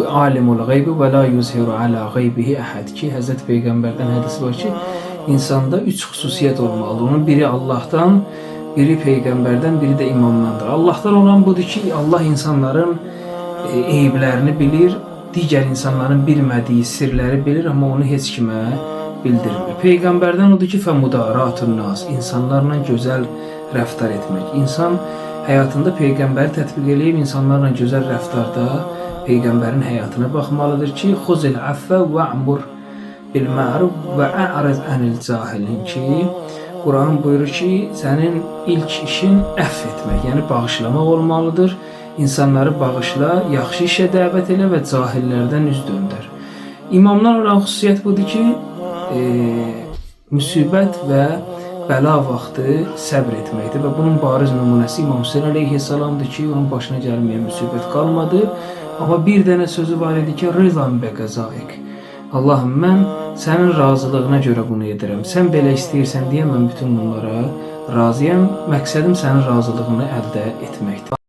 alimul gaybi və la yuzhiru ala gaybihi əhəd ki, Həzrət Peyğəmbərdən hədis var ki, insanda 3 xüsusiyyət olmalıdır. Onun biri Allah'tan, biri Peyğəmbərdən, biri də imamdandır. Allah'tan olan budur ki, Allah insanların eyiblərini bilir, digər insanların bilmədiyi sirləri bilir, amma onu heç kimə bildirmir. Peyğəmbərdən odur ki, fəmudaratun nas, insanlarla gözəl rəftar etmək. İnsan həyatında Peyğəmbəri tətbiq edib insanlarla gözəl rəftarda Peyğəmbərin həyatına baxmalıdır ki, xuzil əffə və əmur bil ma'ruf və a'riz anil cahilin ki, Quran buyurur ki, sənin ilk işin əff etmək, yəni bağışlamaq olmalıdır. İnsanları bağışla, yaxşı işə dəvət elə və cahillərdən üz döndər. İmamdan olan xüsusiyyət budur ki, müsibət və bəla vaxtı səbr etməkdir və bunun bariz nümunəsi İmam Hüseyin əleyhissalamdır ki, onun başına gəlməyən müsibət qalmadı. Amma bir dənə sözü var idi ki, rızan bə qəzaik. Allahım, mən sənin razılığına görə bunu edirəm. Sən belə istəyirsən deyə mən bütün bunlara razıyam. Məqsədim sənin razılığını əldə etməkdir.